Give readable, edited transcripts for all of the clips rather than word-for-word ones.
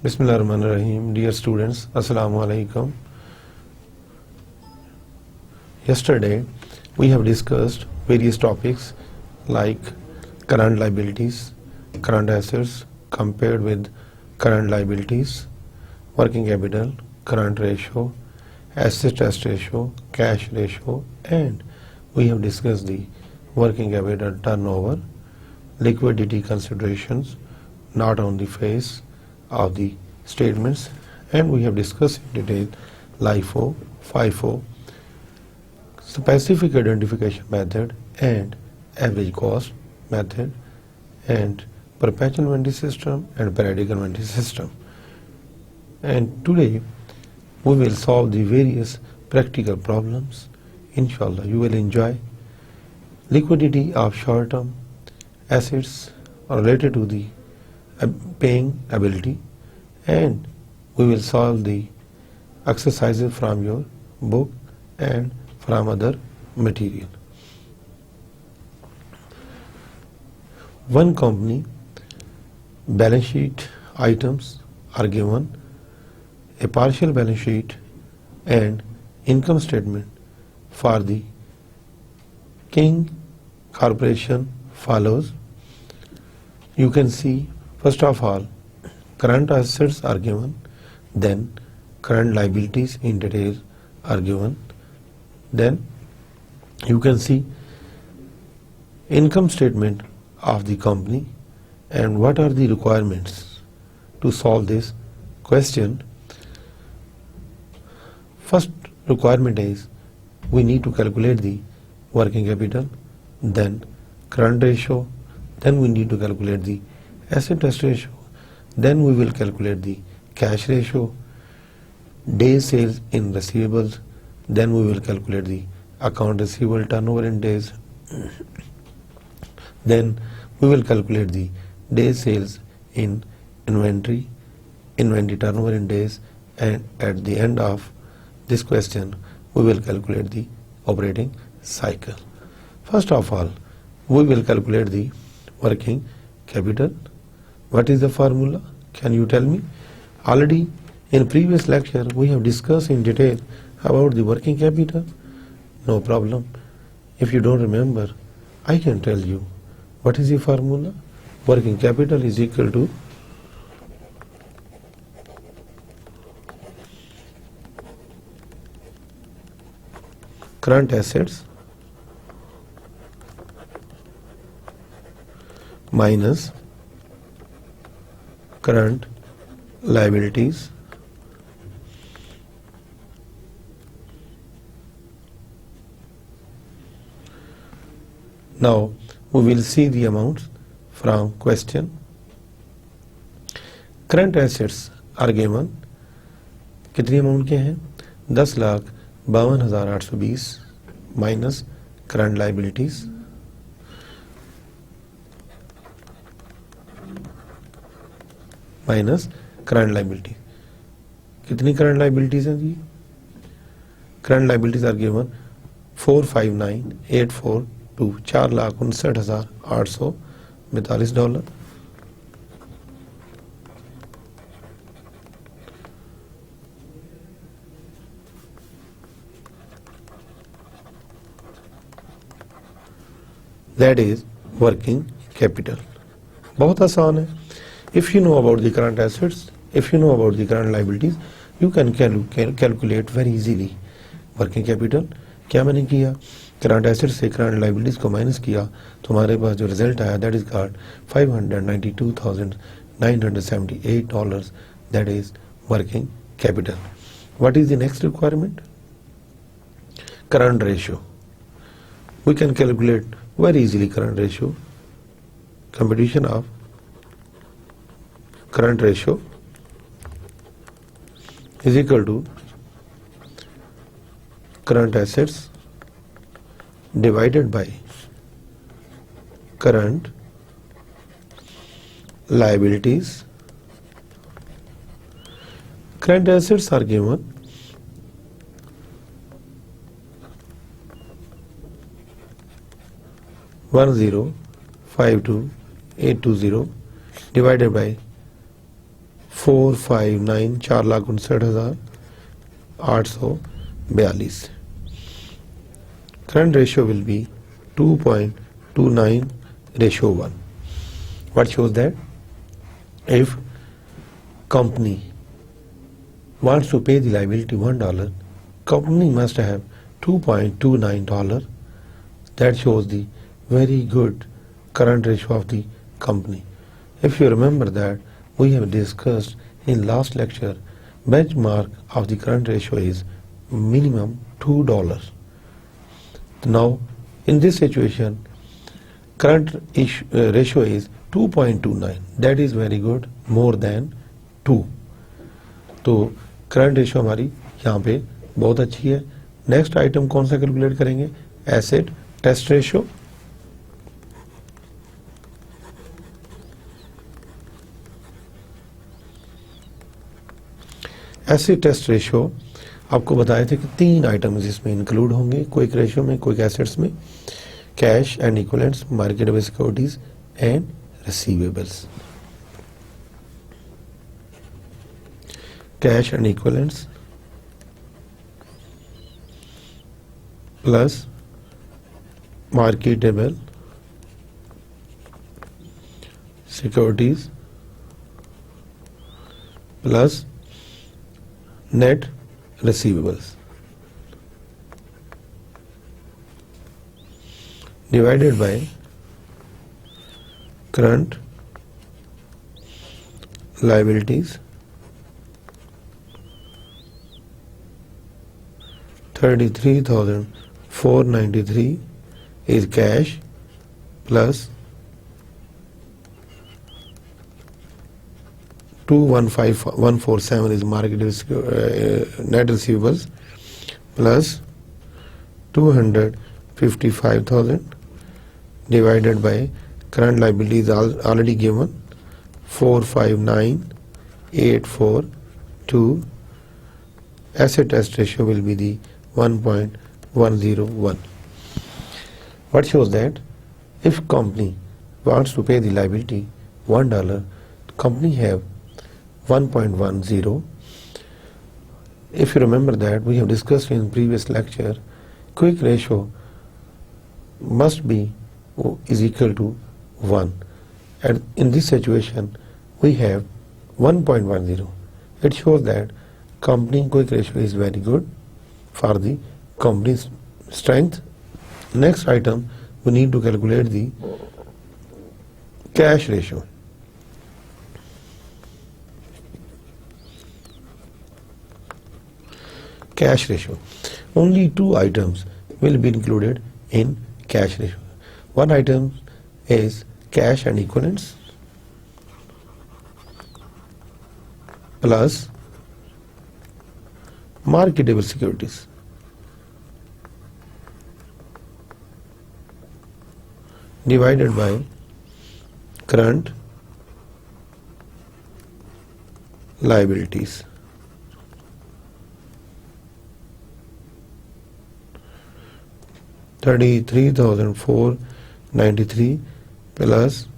Bismillahirrahmanirrahim. Dear students, Assalamu alaikum. Yesterday we have discussed various topics like current liabilities, current assets compared with current liabilities, working capital, current ratio, asset test ratio, cash ratio, and we have discussed the working capital turnover, liquidity considerations not on the face of the statements, and we have discussed in detail LIFO, FIFO, specific identification method and average cost method, and perpetual inventory system and periodic inventory system. And today we will solve the various practical problems. Inshallah, you will enjoy liquidity of short-term assets related to the paying ability, and we will solve the exercises from your book and from other material. One company balance sheet items are given. A partial balance sheet and income statement for the King Corporation follows. You can see, first of all, current assets are given, then current liabilities in detail are given, then you can see income statement of the company and what are the requirements to solve this question. First requirement is we need to calculate the working capital, then current ratio, then we need to calculate the asset test ratio, then we will calculate the cash ratio, days sales in receivables, then we will calculate the account receivable turnover in days, then we will calculate the days sales in inventory turnover in days, and at the end of this question we will calculate the operating cycle. First of all, we will calculate the working capital. What is the formula? Can you tell me? Already in previous lecture we have discussed in detail about the working capital. No problem. If you don't remember, I can tell you what is the formula. Working capital is equal to current assets minus current liabilities now we will see the amounts from question. Current assets are given. कितनी amount के हैं? 10,52,820 minus current liabilities minus current liability. कितनी current liabilities हैं जी? Current liabilities are given 459,842 $4,59,842. That is working capital. बहुत आसान है. If you know about the current assets, if you know about the current liabilities, you can calculate very easily working capital. क्या मैंने किया? Current assets से current liabilities को minus किया तो हमारे पास जो रिजल्ट आया that is called $592,978. That is working capital. What is the next requirement? Current ratio. We can calculate very easily current ratio. Computation of current ratio is equal to current assets divided by current liabilities. Current assets are given 1052820 divided by 459 4,59,842. Current ratio will be 2.29:1. What shows that if company wants to pay the liability $1, company must have $2.29. That shows the very good current ratio of the company. If you remember that we have discussed in last lecture, benchmark of the current ratio is minimum $2. Now in this situation current ratio is 2.29. That is very good, more than 2. तो current ratio हमारी यहाँ पे बहुत अच्छी है. Next item कौन सा calculate करेंगे? Asset test ratio. Asset test ratio आपको बताए थे कि 3 आइटम्स इसमें इंक्लूड होंगे क्विक रेशियो में, क्विक एसेट्स में: cash and equivalents, marketable securities and receivables. Cash and equivalents plus marketable securities plus net receivables divided by current liabilities 33,493 is cash plus 215,147 is market net receivables plus 255,000 divided by current liabilities already given 459,842. Asset test ratio will be the 1.101. What shows that if company wants to pay the liability $1, company have 1.10. If you remember that we have discussed in previous lecture, quick ratio must be is equal to 1, and in this situation we have 1.10. It shows that company quick ratio is very good for the company's strength. Next item, we need to calculate the cash ratio. Cash ratio. Only 2 items will be included in cash ratio. One item is cash and equivalents plus marketable securities. Divided by current liabilities. $33,493 plus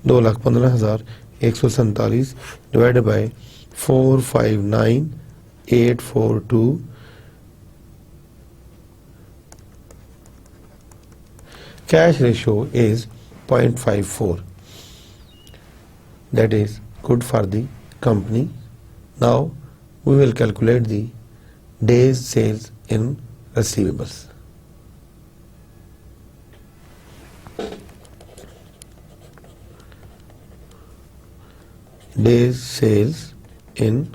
2,15,147 divided by 459,842. Cash ratio is 0.54. That is good for the company. Now we will calculate the days sales in receivables. Days sales in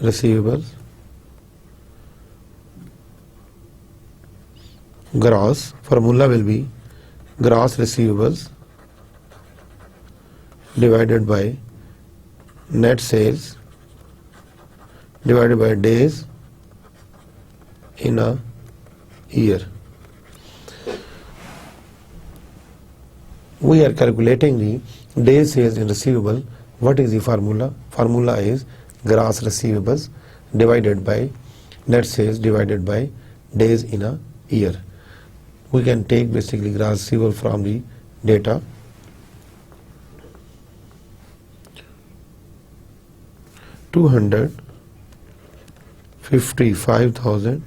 receivables. Gross formula will be gross receivables divided by net sales divided by days in a year. We are calculating the days sales in receivable. What is the formula? Formula is gross receivables divided by net sales divided by days in a year. we can take basically gross receivable from the data. $255,000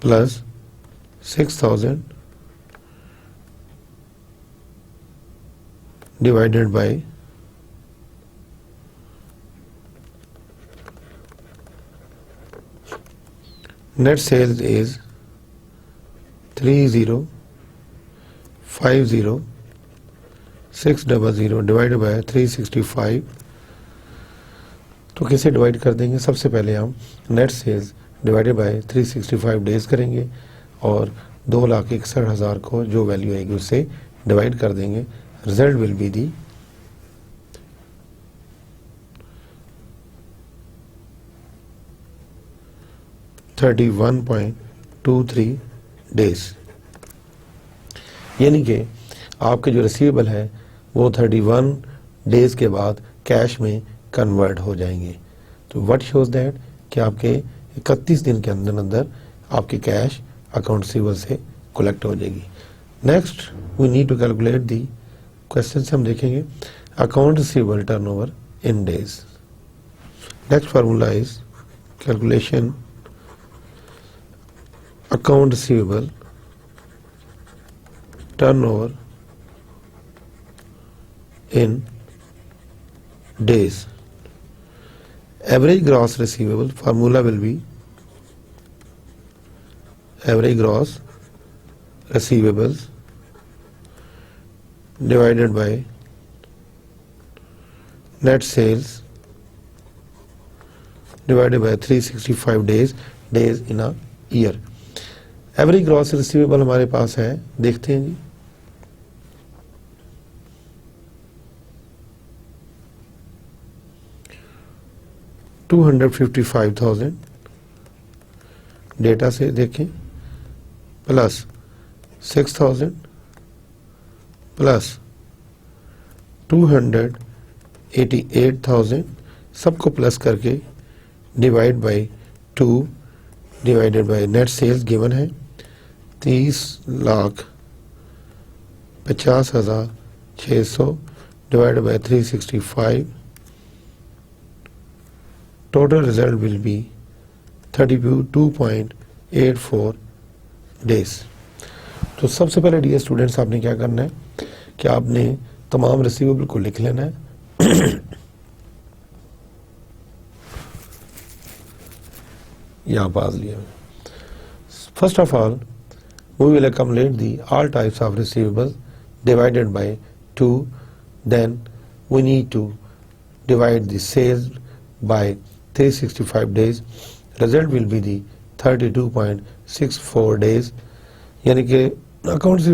plus 6,000 divided by net sales is 3050,600 divided by 365. तो कैसे divide कर देंगे? सबसे पहले हम net sales divided by 365 days करेंगे और 2,61,000 को जो वैल्यू आएगी उससे डिवाइड कर देंगे. Result will be the 31.23 days. यानी कि आपके जो रिसीवेबल है वो 31 डेज के बाद कैश में कन्वर्ट हो जाएंगे. तो व्हाट शोज दैट कि आपके 31 दिन के अंदर अंदर आपकी कैश अकाउंट रिसीवेबल से कलेक्ट हो जाएगी. Next we need to calculate the question से हम देखेंगे account receivable turnover in days. Next formula is calculation account receivable turnover in days. Average gross receivable formula will be average gross receivables divided by net sales divided by 365 days in a year. Average gross receivable हमारे पास है, देखते हैं जी. $255,000 data से देखें plus 6,000 plus 288,000 सबको plus करके divide by 2 divided by net sales given है 30,50,600 divided by 365. Total result will be 32.84 days. तो सबसे पहले डियर स्टूडेंट्स आपने क्या करना है कि आपने तमाम रिसीवेबल को लिख लेना है. यहाँ पास लिया. First of all we will accumulate the all types of receivables divided by 2. Then we need to divide the sales by 365 days. Result will be the 32.64 days. यानी कि अकाउंट से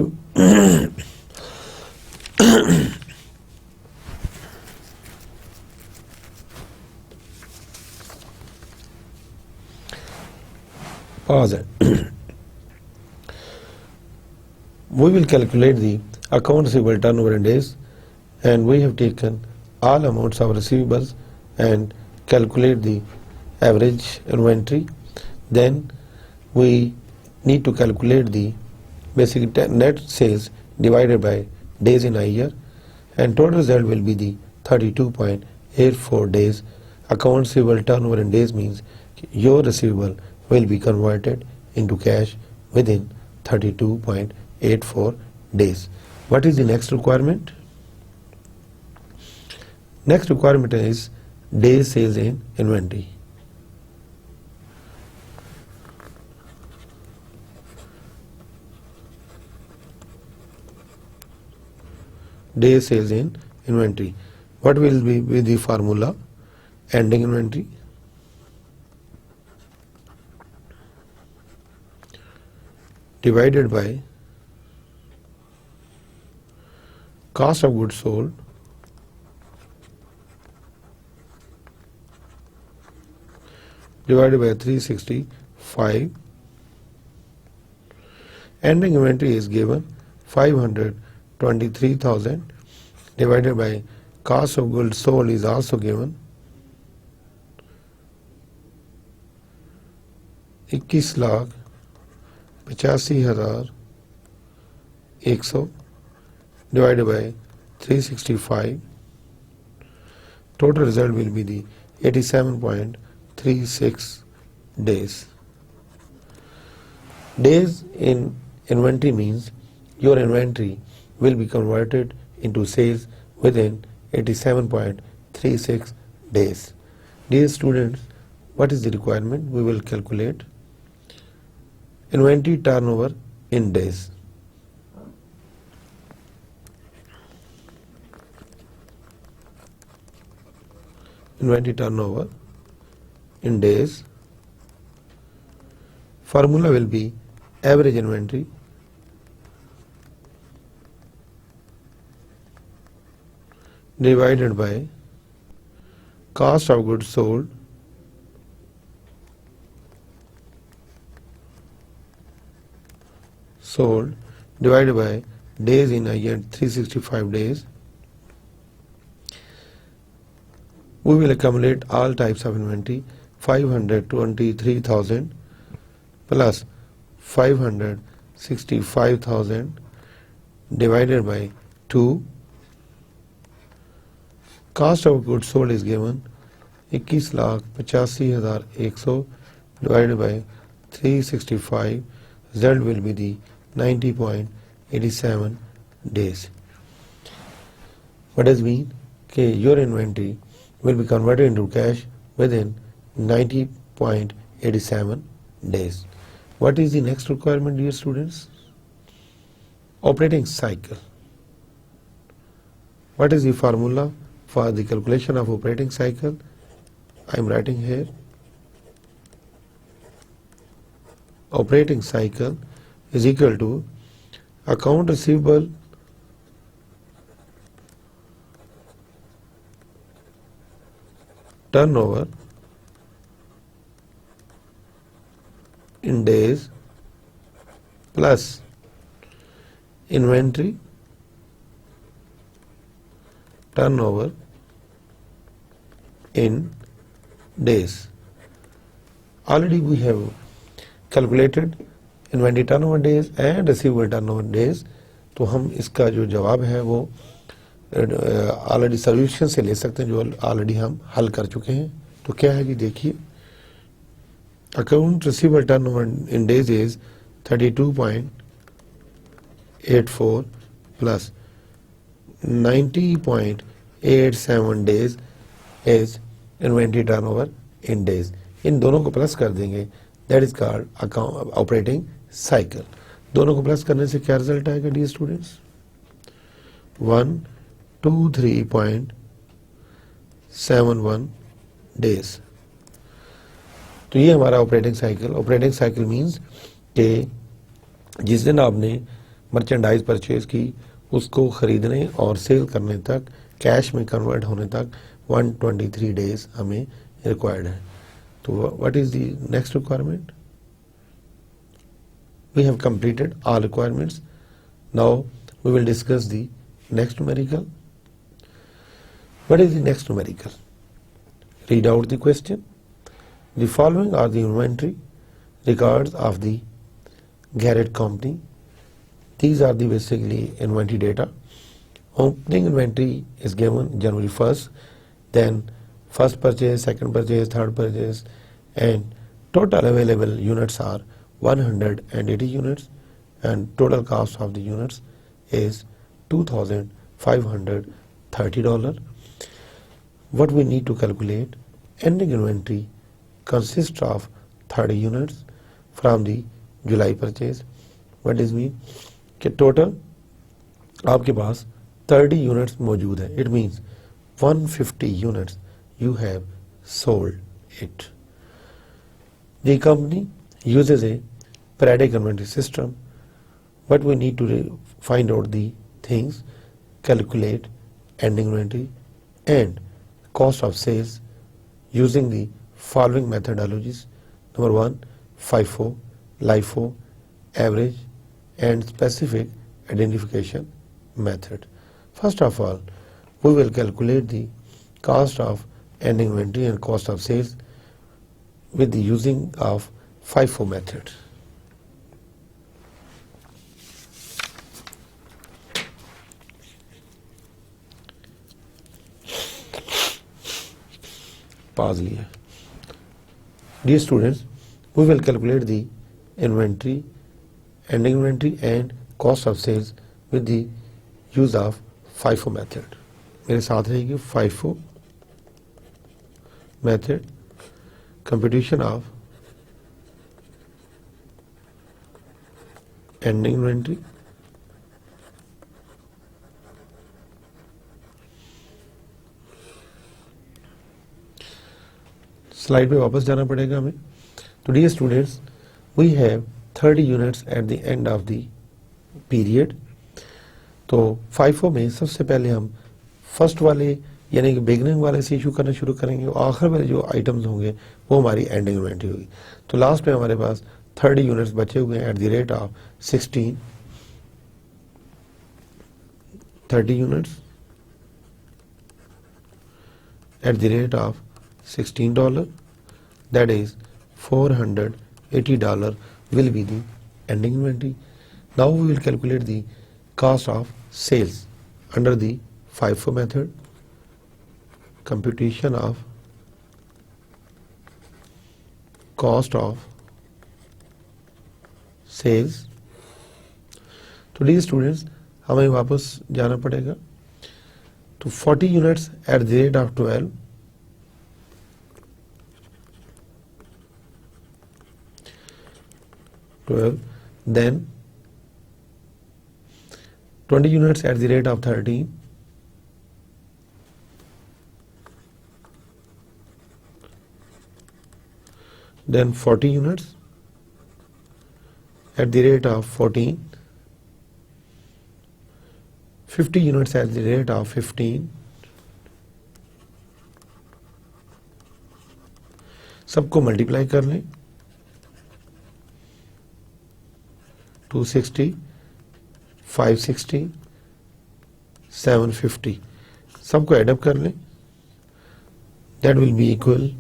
pause it. We will calculate the account receivable turnover in days, and we have taken all amounts of receivables and calculate the average inventory. Then we need to calculate the basic net sales divided by days in a year, and total result will be the 32.84 days. Account receivable turnover in days means your receivable will be converted into cash within 32.84 days. What is the next requirement? Next requirement is days sales in inventory. Days sales in inventory. What will be the formula? Ending inventory divided by cost of goods sold divided by 365. Ending inventory is given 523,000 divided by cost of goods sold is also given 21,65,000 85,100 divided by 365. Total result will be the 87.36 days. Days in inventory means your inventory will be converted into sales within 87.36 days. Dear students, what is the requirement? We will calculate inventory turnover in days. Inventory turnover in days. Formula will be average inventory divided by cost of goods sold divided by days in a year, 365 days. We will accumulate all types of inventory. 523,000 plus 565,000 divided by 2. Cost of goods sold is given 21,85,100 divided by 365. Result will be the 90.87 days. What does it mean? Okay, your inventory will be converted into cash within 90.87 days. What is the next requirement, dear students? Operating cycle. What is the formula for the calculation of operating cycle? I am writing here. Operating cycle is equal to account receivable turnover in days plus inventory turnover in days. Already we have calculated inventory turnover days and receivable turnover days. तो हम इसका जो जवाब है वो already solution से ले सकते हैं जो ऑलरेडी हम हल कर चुके हैं. तो क्या है जी देखिए, account receivable turnover in days is 32.84 plus 90.87 days is inventory turnover in days. इन दोनों को प्लस कर देंगे, that is called account operating cycle. दोनों को प्लस करने से क्या रिजल्ट आएगा डियर स्टूडेंट्स? 123.71 डेज. तो ये हमारा operating cycle. Operating cycle means कि जिस दिन आपने मर्चेंडाइज परचेज की उसको खरीदने और सेल करने तक, कैश में कन्वर्ट होने तक 123 डेज हमें रिक्वायर्ड है. तो what is the next requirement? We have completed all requirements. Now we will discuss the next numerical. What is the next numerical? Read out the question. The following are the inventory records of the Garrett Company. These are the basically inventory data. Opening inventory is given January 1st, then first purchase, second purchase, third purchase, and total available units are 180 units, and total cost of the units is $2,530. What we need to calculate? Ending inventory consists of 30 units from the July purchase. What does mean? कि total आपके पास 30 units मौजूद है. It means 150 units you have sold it. The company uses a periodic inventory system. But we need to find out the things, calculate ending inventory and cost of sales using the following methodologies. Number 1, FIFO, LIFO, average and specific identification method. First of all, we will calculate the cost of ending inventory and cost of sales with the using of FIFO method. pause लिया. Dear students, we will calculate the inventory, ending inventory and cost of sales with the use of FIFO method. मेरे साथ रहेगी FIFO method, computation of ending inventory, slide पे वापस जाना पड़ेगा हमें. तो dear students, we have 30 units at the end of the period. तो FIFO में सबसे पहले हम फर्स्ट वाले यानी कि बिगनिंग वाले से इशू करना शुरू करेंगे और आखिर वाले जो आइटम्स होंगे वो हमारी एंडिंग इन्वेंटरी होगी. तो लास्ट में हमारे पास 30 यूनिट्स बचे हुए हैं eight the rate of 16. 30 units at the rate of $16, that is $480 will be the ending inventory. Now we will calculate the cost of sales under the FIFO method. Computation of cost of sales. तो dear students, हमें वापस जाना पड़ेगा. तो 40 units at the rate of 12, then 20 units at the rate of 13, then 40 units at the rate of 14, 50 units at the rate of 15. सबको multiply कर लें. 260, 560, 750 सबको एडअप कर लें. That will be equal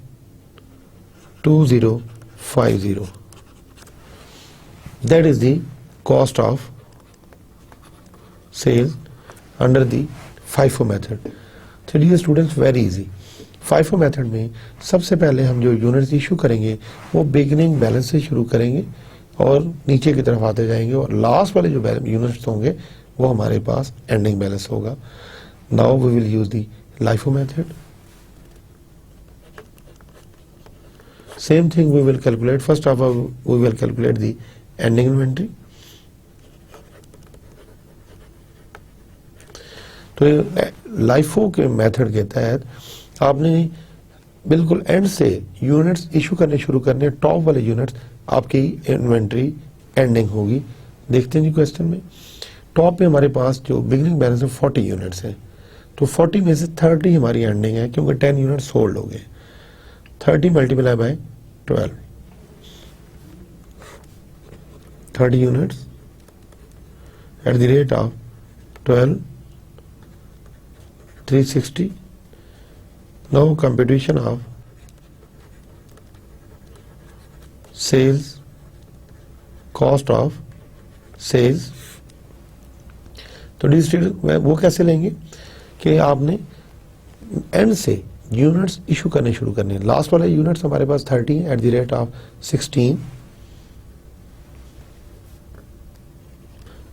2050. That is the cost of sales under the FIFO method. तो dear students, very easy. FIFO method में सबसे पहले हम जो यूनिट्स इशू करेंगे वो बिगिनिंग बैलेंस से शुरू करेंगे और नीचे की तरफ आते जाएंगे और लास्ट वाले जो यूनिट्स होंगे वो हमारे पास एंडिंग बैलेंस होगा. Now we will use the LIFO method. Same thing we will calculate. First of all we will calculate the ending inventory. तो LIFO के मेथड के तहत आपने बिल्कुल एंड से यूनिट्स इशू करने शुरू करने. टॉप वाले यूनिट्स आपकी इन्वेंट्री एंडिंग होगी. देखते हैं जी क्वेश्चन में. टॉप पे हमारे पास जो बिगिनिंग बैलेंस है 40 यूनिट्स है. तो 40 में से 30 हमारी एंडिंग है क्योंकि 10 यूनिट सोल्ड हो गए. 30 multiply by 12, 30 units at the rate of 12, 360. Now computation of sales, cost of sales. तो डिस्ट्रीब्यूट वो कैसे लेंगे कि आपने एंड से यूनिट्स इशू करने शुरू करने. लास्ट वाले यूनिट्स हमारे पास 30 at the rate of 16,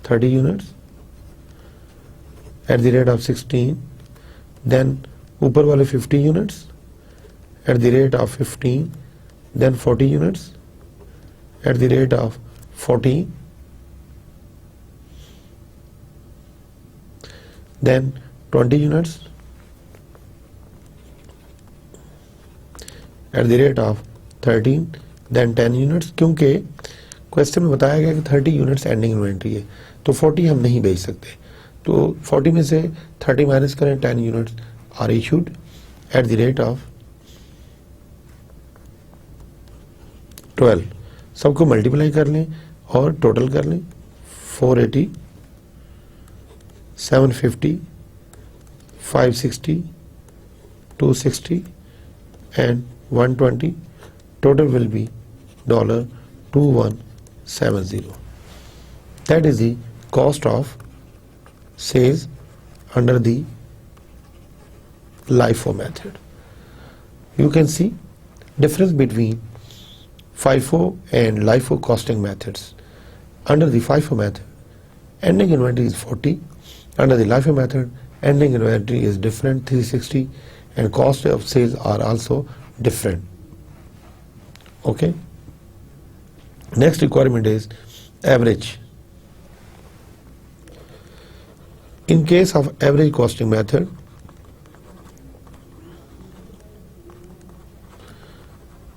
30 units at the rate of 16. Then ऊपर वाले 50 units at the rate of 15, then 40 units at the rate of 14, then 20 units at the rate of 13, then 10 units. क्योंकि question में बताया गया कि 30 units ending inventory है तो 40 हम नहीं बेच सकते. तो 40 में से 30 माइनस करें, 10 units are issued at the rate of 12. सबको मल्टीप्लाई कर लें और टोटल कर लें. 480, 750, 560, 260 and 120. Total will be $2170. That is the cost of sales under the LIFO method. You can see difference between FIFO and LIFO costing methods. Under the FIFO method, ending inventory is 40. Under the LIFO method, ending inventory is different, 360, and cost of sales are also different. Okay. Next requirement is average. In case of average costing method,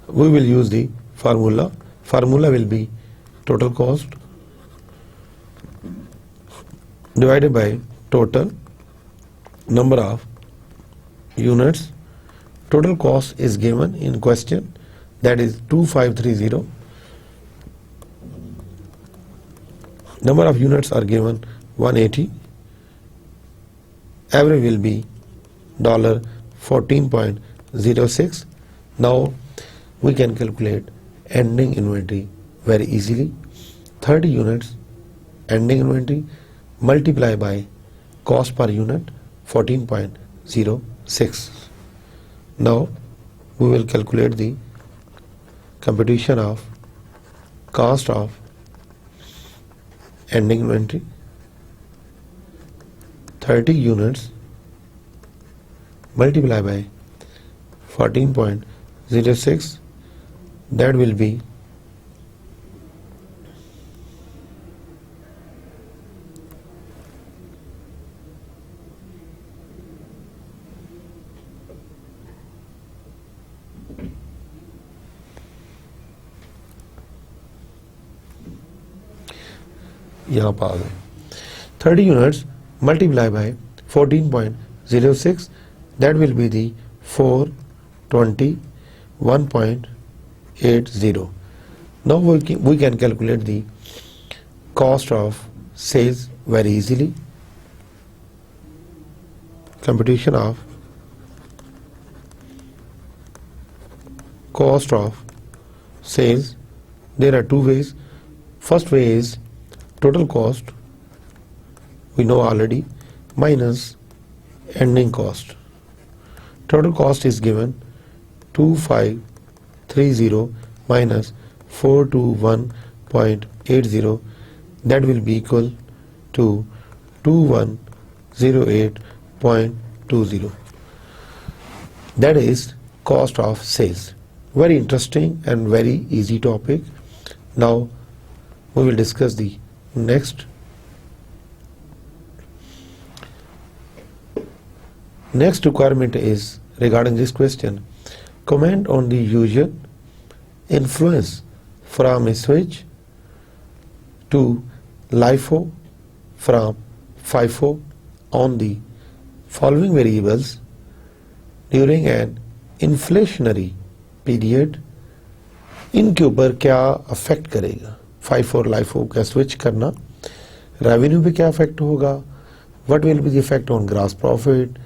we will use the formula. Formula will be total cost divided by total number of units. Total cost is given in question, that is 2530. Number of units are given 180. Average will be $14.06. Now we can calculate ending inventory very easily. 30 units ending inventory multiply by cost per unit 14.06. Now we will calculate the computation of cost of ending inventory. 30 units multiply by 14.06, that will be यहाँ पर आ गए 30 units multiply by 14.06, that will be the 421.80. Now we can calculate the cost of sales very easily. Computation of cost of sales, there are two ways. First way is total cost, we know already, minus ending cost. Total cost is given 2530 minus 421.80, that will be equal to 2108.20. That is cost of sales. Very interesting and very easy topic. Now we will discuss the next requirement is regarding this question. Comment on the usual influence from a switch to LIFO from FIFO on the following variables during an inflationary period. इनके ऊपर क्या affect करेगा FIFO और LIFO का switch करना, revenue पे क्या affect होगा, what will be the effect on gross profit,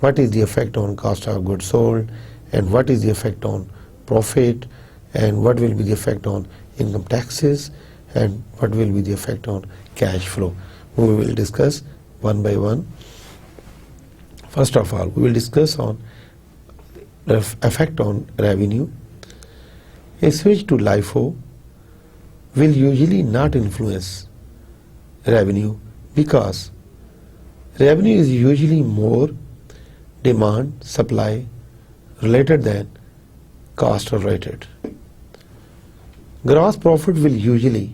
what is the effect on cost of goods sold, and what is the effect on profit, and what will be the effect on income taxes, and what will be the effect on cash flow. We will discuss one by one. First of all, we will discuss on the effect on revenue. A switch to LIFO will usually not influence revenue because revenue is usually more demand supply related than cost related. Gross profit will usually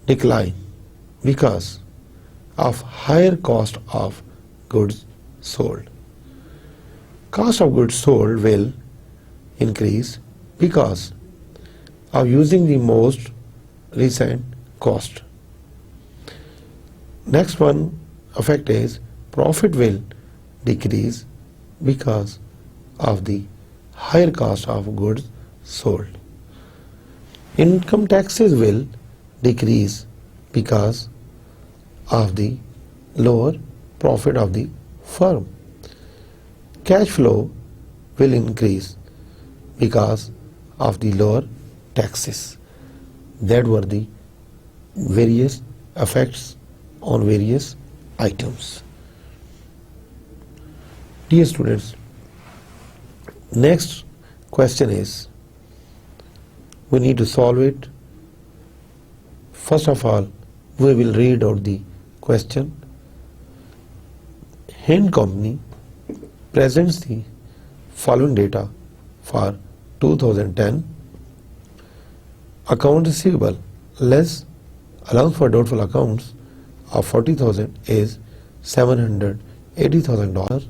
decline because of higher cost of goods sold. Cost of goods sold will increase because of using the most recent cost. Next one effect is profit will decrease because of the higher cost of goods sold. Income taxes will decrease because of the lower profit of the firm. Cash flow will increase because of the lower taxes. That were the various effects on various items. Dear students, next question is, we need to solve it. First of all, we will read out the question. Hind Company presents the following data for 2010. Account receivable less allowance for doubtful accounts of 40,000 is $780,000.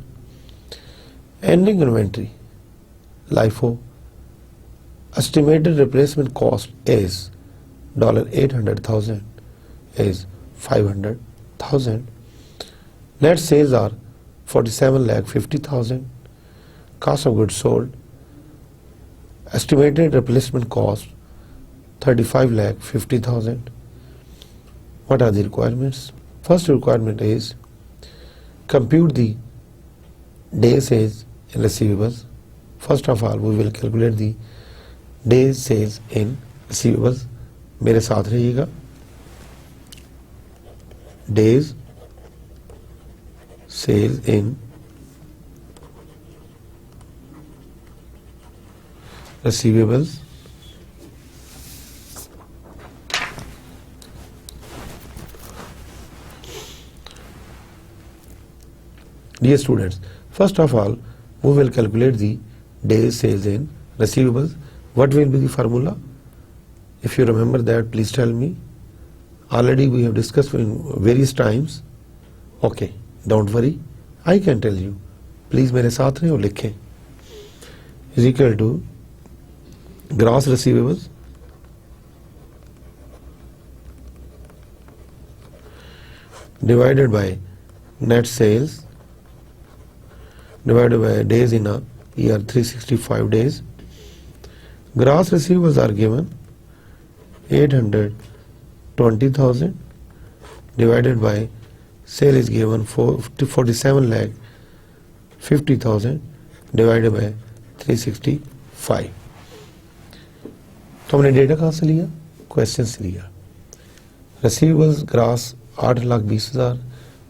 Ending inventory LIFO estimated replacement cost is $800,000 is $500,000. Net sales are 47,50,000. Cost of goods sold estimated replacement cost 35,50,000. What are the requirements? First requirement is compute the day sales in receivables. First of all, we will calculate the days sales in receivables. मेरे साथ रहिएगा. Days sales in receivables. Dear students, first of all, we will calculate the days sales in receivables. What will be the formula? If you remember that, please tell me. Already we have discussed in various times. Okay, don't worry, I can tell you. Please मेरे साथ रहें और लिखें. Is equal to gross receivables divided by net sales divided by days in a year, 365 days. Gross receivables are given 820,000 divided by sale is given 47,50,000 divided by 365. तो हमने data कहाँ से लिया? क्वेश्चन से लिया. रिसीवेबल्स ग्रास 8,20,000,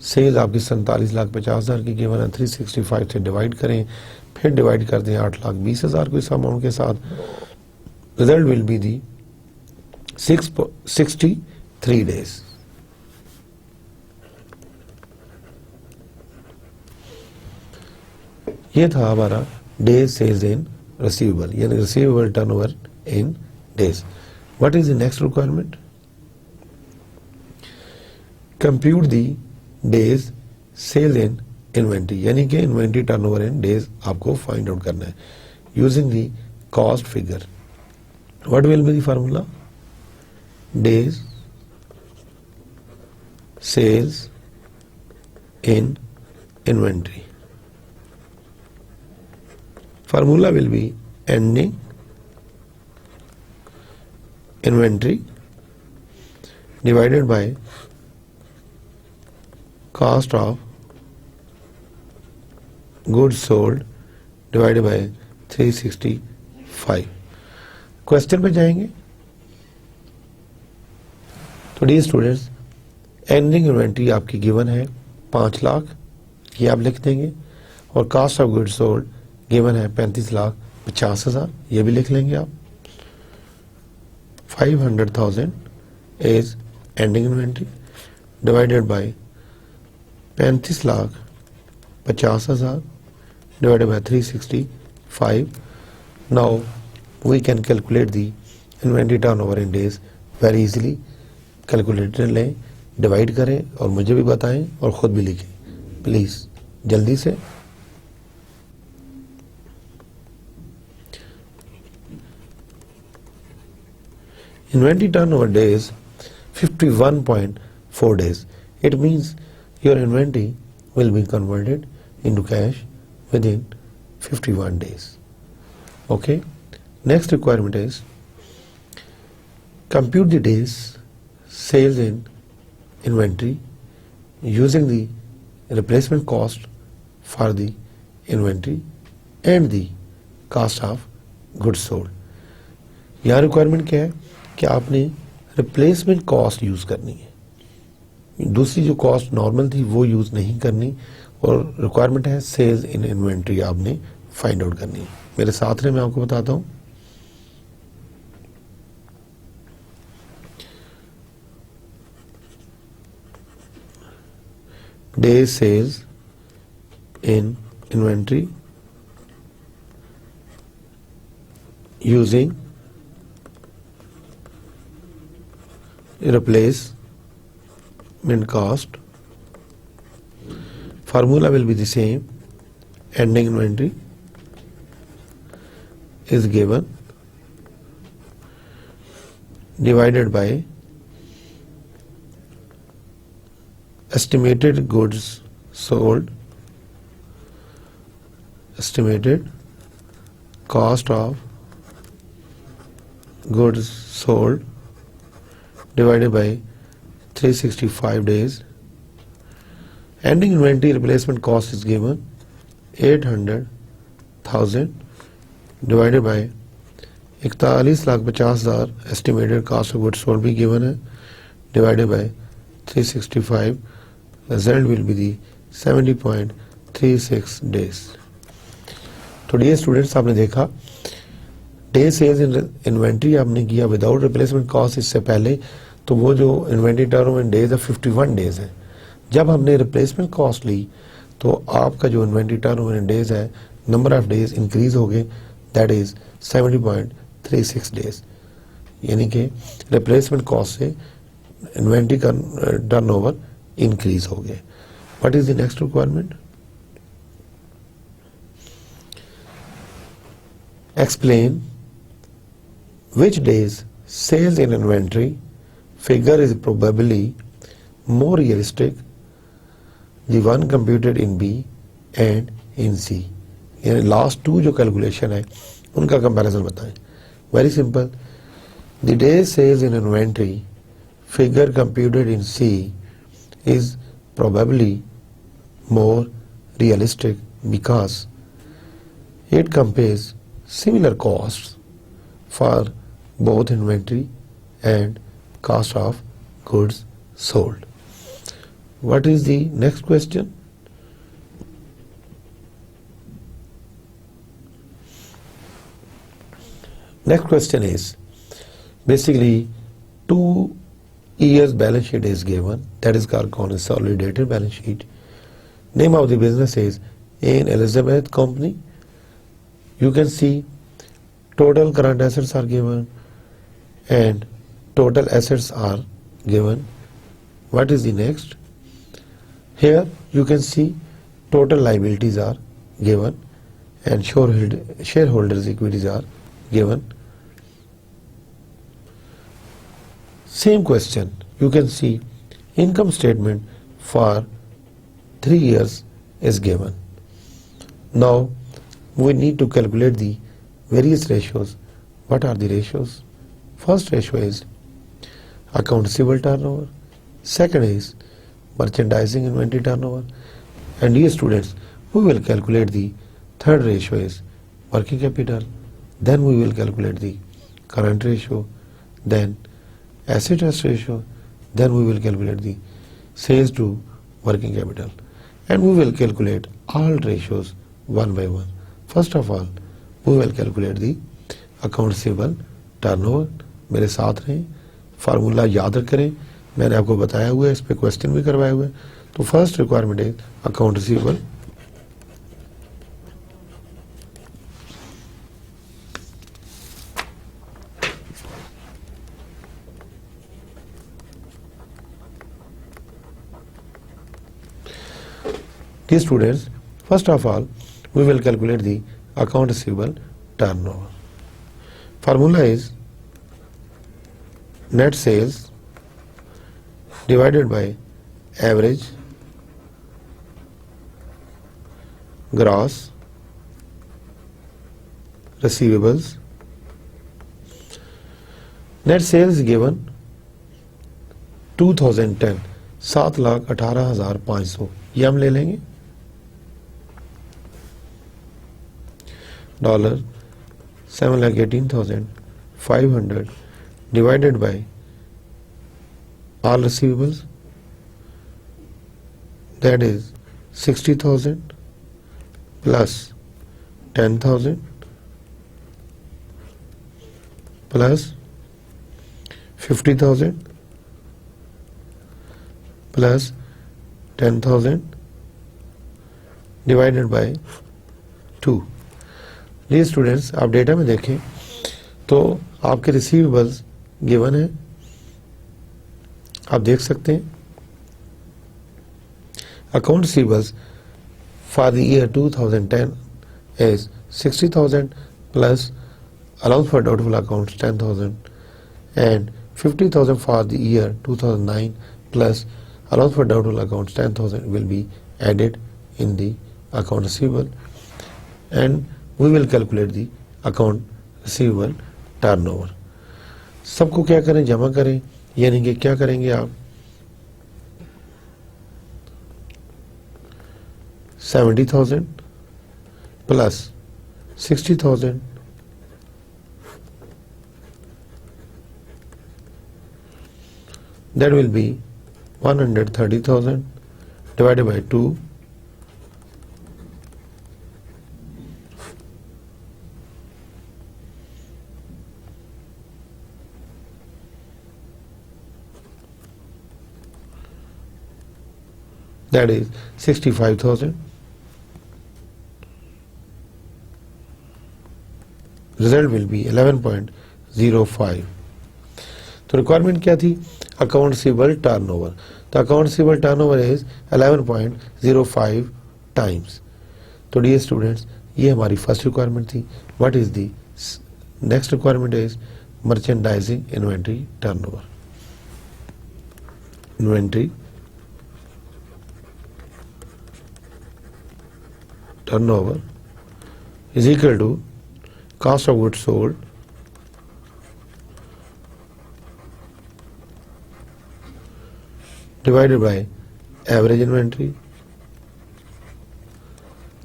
सेल आपकी 47,50,000 की given है. 365 से डिवाइड करें, फिर डिवाइड कर दें 8,20,000 को इस अमाउंट के साथ. Result will be the 63 days. ये था हमारा डेज सेल्स इन रिसीवेबल, यानी receivable turnover in days. What is the next requirement? Compute the days sale in inventory, यानी कि inventory turnover in days आपको find out करना है using the cost figure. What will be the formula? Days sales in inventory. Formula will be ending inventory divided by cost of goods sold divided by 365. Question पे जाएंगे. तो dear students, ending inventory आपकी given है 5 लाख, ये आप लिख देंगे. और cost of goods sold given है 35,50,000, ये भी लिख लेंगे आप. 500,000 is ending inventory divided by 35,50,000 divided by 365. Now we can calculate the inventory turnover in days very easily. Calculator लें, डिवाइड करें और मुझे भी बताएं और खुद भी लिखें प्लीज जल्दी से. Inventory turnover days 51.4 days. It means your inventory will be converted into cash within 51 days. Okay. Next requirement is compute the days sales in inventory using the replacement cost for the inventory and the cost of goods sold. यहाँ requirement क्या है कि आपने replacement cost use करनी है, दूसरी जो cost normal थी वो यूज नहीं करनी. और रिक्वायरमेंट है सेल्स इन इन्वेंट्री आपने फाइंड आउट करनी है. मेरे साथ रहे, मैं आपको बताता हूँ। Days sales in inventory using replacement cost. Formula will be the same. Ending inventory is given divided by estimated goods sold, estimated cost of goods sold divided by 365 days. Ending inventory replacement cost is given 800,000 divided by 41,50,000 estimated cost of goods sold भी given है divided by 365. Result will be the 70.36 days. तो dear students, आपने देखा day sales in inventory आपने किया without replacement cost इससे पहले, तो वो जो इन्वेंट्री टर्म इन डेज है 51 डेज है। जब हमने रिप्लेसमेंट कॉस्ट ली तो आपका जो इन्वेंट्री टर्म इन डेज है, नंबर ऑफ डेज इंक्रीज हो गए, दैट इज 70.36 डेज, यानी कि रिप्लेसमेंट कॉस्ट से इन्वेंट्री का टर्नओवर इंक्रीज हो गए। What is the next requirement? Explain which days sales in inventory figure is probably more realistic, the one computed in B and in C. यानी last two जो calculation है उनका comparison बताएं। Very simple, the day sales in inventory figure computed in C is probably more realistic because it compares similar costs for both inventory and cost of goods sold. What is the next question? Next question is basically 2 years balance sheet is given, that is called consolidated balance sheet. Name of the business is Anne Elizabeth Company. You can see total current assets are given and total assets are given. What is the next? Here you can see total liabilities are given and shareholders equities are given. Same question, you can see income statement for 3 years is given. Now we need to calculate the various ratios. What are the ratios? First ratio is account receivable turnover, second is merchandising inventory turnover, and dear students, we will calculate the third ratio is working capital, then we will calculate the current ratio, then asset rest ratio, then we will calculate the sales to working capital, and we will calculate all ratios one by one. First of all, we will calculate the account receivable turnover. मेरे साथ रहें, formula याद करें, मैंने आपको बताया हुआ है, इस पे क्वेश्चन भी करवाए हुए हैं। तो फर्स्ट रिक्वायरमेंट है account receivable, dear students, first of all we will calculate the account receivable turnover. Formula is net sales divided by average gross receivables. Net sales given 2010 7,18,500, ये हम ले लेंगे। Dollar 7,18,500 divided by all receivables, that is 60,000 plus 10,000 plus 50,000 plus 10,000 divided by 2। जी students, आप data में देखें तो आपके रिसीवेबल्स गिवन है, आप देख सकते हैं account receivables for the year 2010 is 60,000 plus allowance for doubtful accounts 10,000 and 50,000 for the year 2009 plus allowance for doubtful accounts 10,000 will be added in the account receivable and we will calculate the account receivable turnover। सबको क्या करें, जमा करें, यानी कि क्या करेंगे आप 70,000 plus 60,000 that will be 130,000 divided by 2 that is 65,000। Result will be 11.05। तो रिक्वायरमेंट क्या थी, अकाउंट रिसीवेबल टर्नओवर। तो account receivable turnover is 11.05 times. तो डियर स्टूडेंट्स, ये हमारी फर्स्ट रिक्वायरमेंट थी। What is the next requirement is merchandising inventory turnover. Inventory turnover is equal to cost of goods sold divided by average inventory.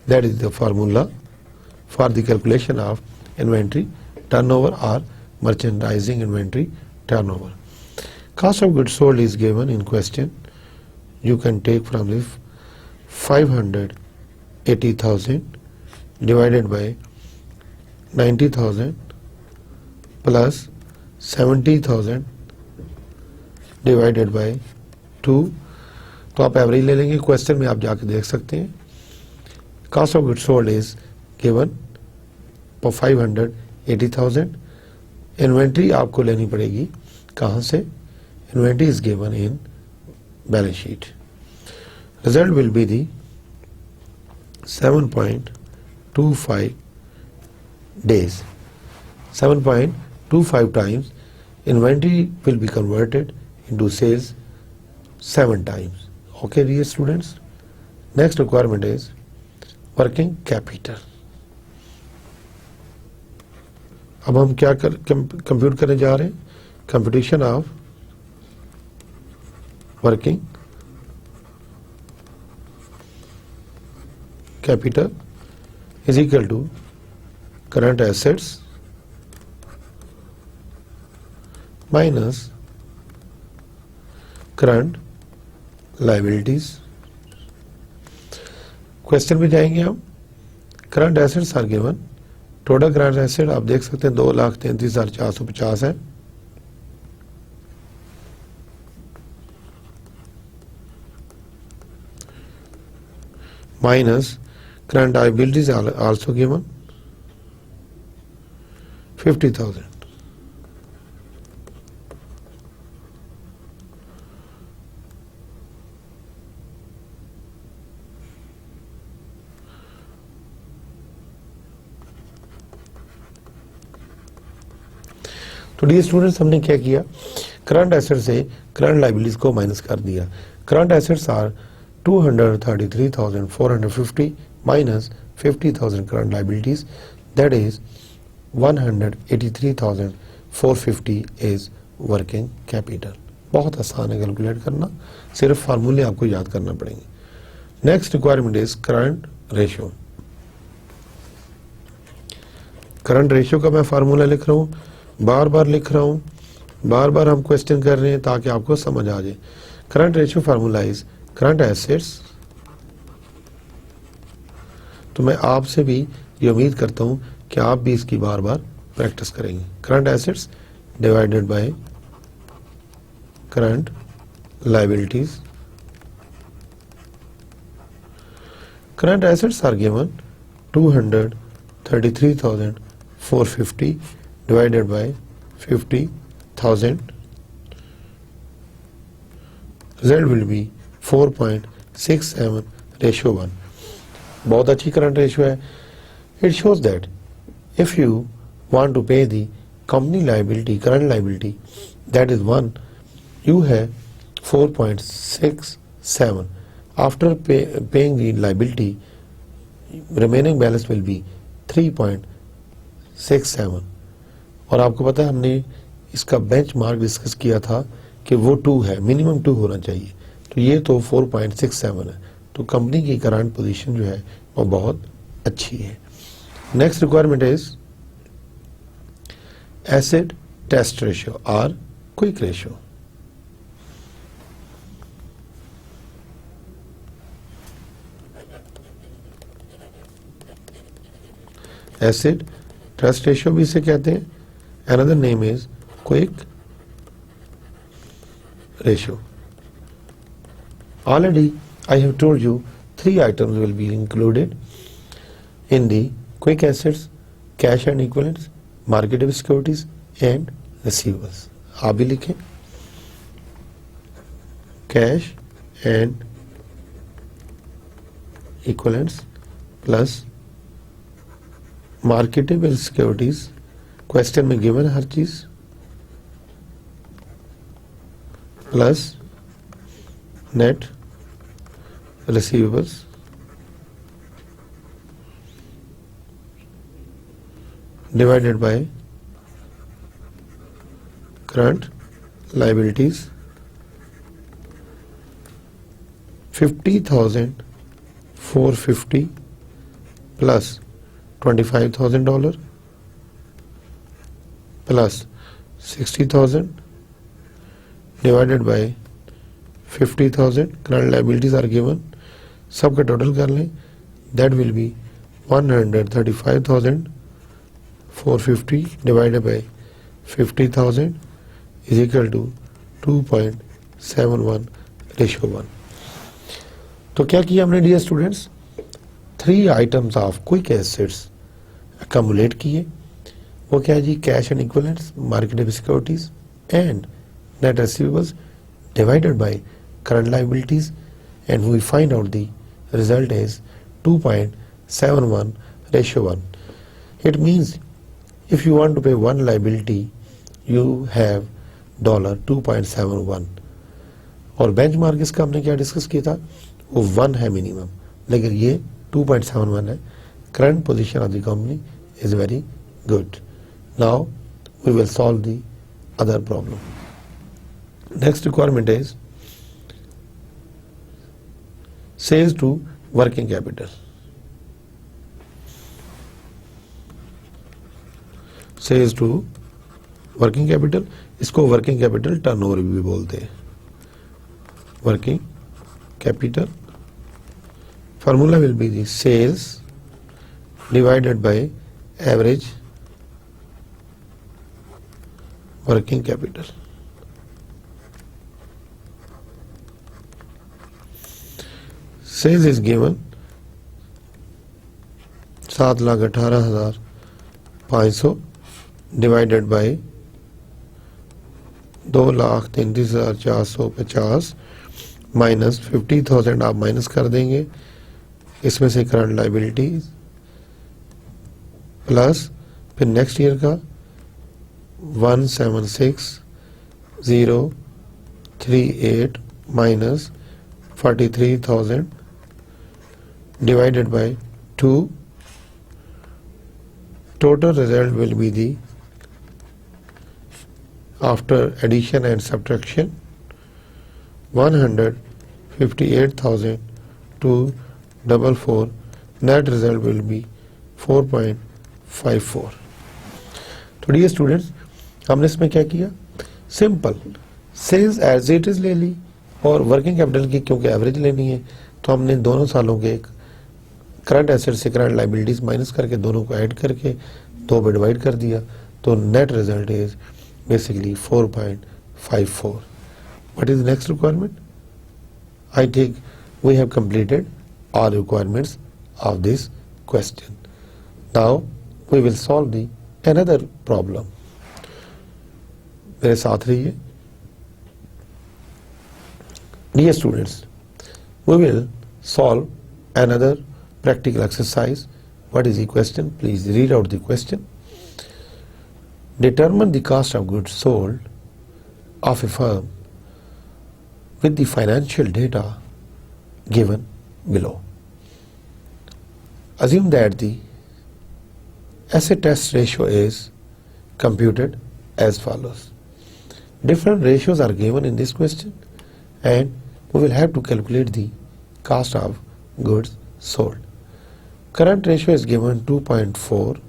That is the formula for the calculation of inventory turnover or merchandising inventory turnover. Cost of goods sold is given in question. You can take from the 580,000 divided by 90,000 plus 70,000 divided by 2। तो आप average ले लेंगे, question में आप जाके देख सकते हैं। Cost of goods sold is given for 580,000। Inventory आपको लेनी पड़ेगी कहाँ से, inventory is given in balance sheet. Result will be the 7.25 days, 7.25 times. Inventory will be converted into sales 7 times. Okay, dear students. Next requirement is working capital. अब हम क्या compute करने जा रहे हैं, computation of working capital is equal to current assets minus current liabilities। Question में जाएंगे हम। Current assets are given, total current asset आप देख सकते हैं 2,33,450 है। Minus current liabilities are also given 50,000। तो डियर स्टूडेंट्स, हमने क्या किया, करंट एसेट से करंट लाइबिलिटीज को माइनस कर दिया। Current assets are 233,450 minus 50,000 current liabilities, that is 183,450 is working capital। बहुत आसान है कैलकुलेट करना, सिर्फ फार्मूले आपको याद करना पड़ेंगे। Next requirement is current ratio. Current ratio का मैं फार्मूला लिख रहा हूँ, बार बार लिख रहा हूँ, बार बार हम क्वेश्चन कर रहे हैं ताकि आपको समझ आ जाए। Current ratio formula is current assets. तो मैं आपसे भी ये उम्मीद करता हूं कि आप भी इसकी बार बार प्रैक्टिस करेंगे। Current assets divided by current liabilities. Current assets are given 233,450 divided by 50,000. Result will be 4.67 ratio 1. बहुत अच्छी करंट रेशियो है. It shows that if you want to pay the company liability, current liability, that is 1, you have 4.67. After paying the liability, remaining balance will be 3.67. और आपको पता है हमने इसका benchmark discuss किया था कि वो 2 है, मिनिमम 2 होना चाहिए. तो ये तो 4.67 है. तो कंपनी की करंट पोजीशन जो है वो बहुत अच्छी है. Next requirement is asset test ratio और quick ratio. Acid test ratio भी इसे कहते हैं. Another name is quick ratio. Already I have told you 3 items will be included in the quick assets: cash and equivalents, marketable securities and receivables. आप भी लिखें cash and equivalents plus marketable securities. Question में given her चीज plus net receivables divided by current liabilities. 50,450 plus $25,000 plus 60,000 divided by 50,000. Current liabilities are given. सबका total कर लें. That will be 135,450 divided by 50,000 is equal to 2.71 ratio 1. तो क्या किया हमने dear students? 3 items of quick assets accumulate किए. वो क्या है जी? Cash and equivalents, marketable securities and net receivables divided by current liabilities and we find out the result is 2.71 ratio 1. It means if you want to pay one liability you have $2.71. और benchmark इसका हमने क्या discuss किया था? वो 1 है minimum, लेकिन ये 2.71 है. Current position of the company is very good. Now we will solve the other problem. Next requirement is sales to working capital. Sales to working capital, इसको working capital turnover भी बोलते हैं. Working capital formula will be the sales divided by average working capital. Sales is given 7,18,500 divided by 2,33,450 minus 50,000 आप minus कर देंगे. इसमें से current liabilities plus फिर नेक्स्ट ईयर का 176,038 minus 43,000 divided by 2. Total result will be the after addition and subtraction 158,244. Net result will be 4.54. तो dear students हमने इसमें क्या किया? Simple sales as it is ले ली और वर्किंग कैपिटल की क्योंकि एवरेज लेनी है तो हमने दोनों सालों के करंट एसेट से करंट लायबिलिटीज माइनस करके दोनों को ऐड करके 2 पे डिवाइड कर दिया. तो net result is basically 4.54. What is the next requirement? I think we have completed all requirements of this question. Now we will solve the another problem. मेरे साथ रहिए. Dear students, we will solve another practical exercise. What is the question? Please read out the question. Determine the cost of goods sold of a firm with the financial data given below. Assume that the asset test ratio is computed as follows. Different ratios are given in this question and we will have to calculate the cost of goods sold. Current ratio is given 2.4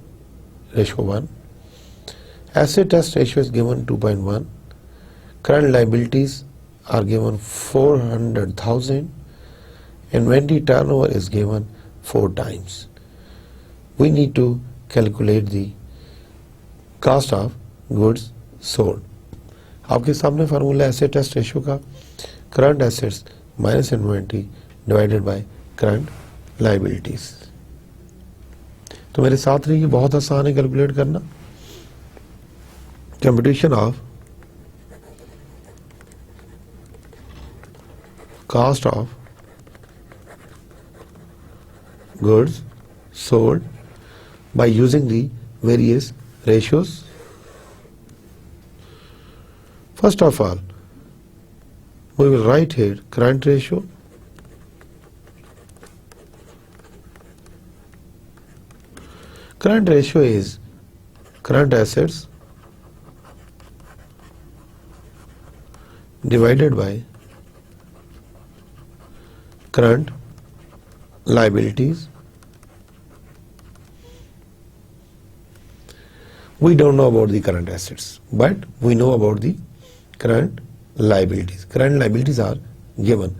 ratio 1. Asset test ratio is given 2.1. Current liabilities are given 400,000. Inventory turnover is given 4 times. We need to calculate the cost of goods sold. आपके सामने formula asset test ratio का current assets minus inventory divided by current liabilities. तो मेरे साथ रहिए, बहुत आसान है कैलकुलेट करना. Computation of cost of goods sold by using the various ratios. First of all, we will write here current ratio, current ratio is current assets divided by current liabilities. We don't know about the current assets, but we know about the current liabilities. Current liabilities are given.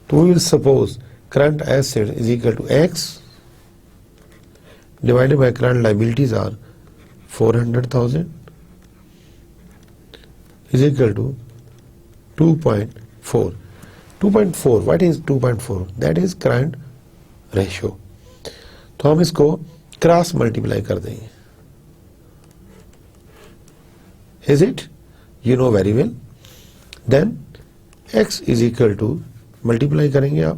So we will suppose current asset is equal to X divided by current liabilities are 400,000 is equal to 2.4. 2.4, what is 2.4? That is current ratio. तो हम इसको cross multiply कर देंगे. Is it? You know very well. Then x is equal to multiply करेंगे आप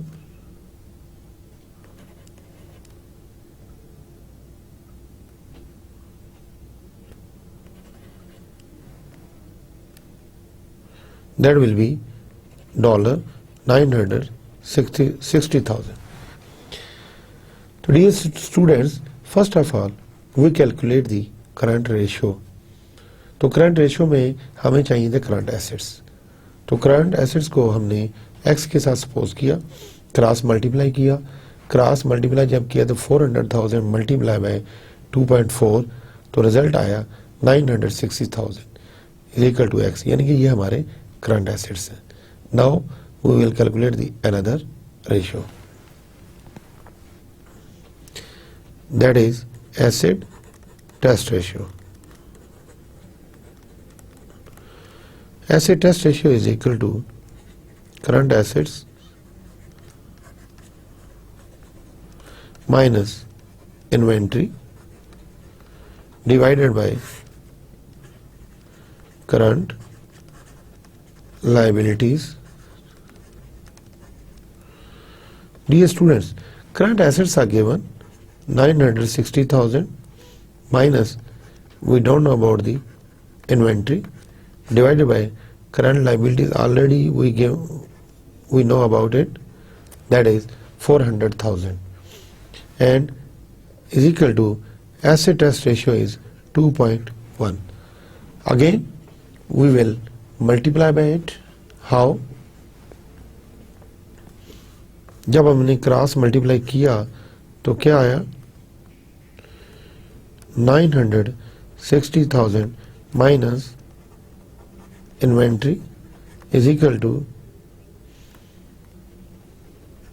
that will be $960,000. So dear students, first of all we calculate the current ratio. तो current ratio में हमें चाहिए थे करंट एसेट्स. तो करंट एसेट्स को हमने x के साथ सपोज किया, क्रॉस मल्टीप्लाई किया. क्रॉस मल्टीप्लाई जब किया तो 400,000 मल्टीप्लाई बाय 2.4 तो रिजल्ट आया 960,000 इज इक्वल टू x, यानी कि ये हमारे करंट एसेट्स हैं. Now we will calculate the another ratio, that is asset test ratio. Asset test ratio is equal to current assets minus inventory divided by current liabilities. Dear students, current assets are given 960,000 minus we don't know about the inventory divided by current liabilities. Already we know about it, that is 400,000 and is equal to asset test ratio is 2.1. Again we will multiply by it. How? जब हमने cross multiply किया तो क्या आया 960,000 minus inventory is equal to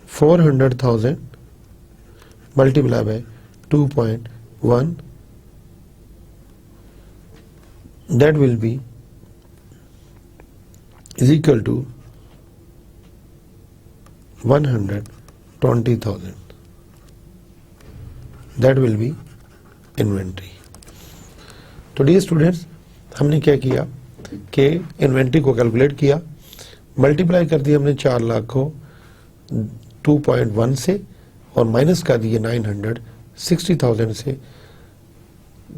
400,000 multiplied by 2.1 that will be is equal to 120,000. That will be inventory. तो dear students, हमने क्या किया कि इन्वेंट्री को कैलकुलेट किया, मल्टीप्लाई कर दिया हमने 4 लाख को 2.1 से और माइनस कर दिए 960,000 से,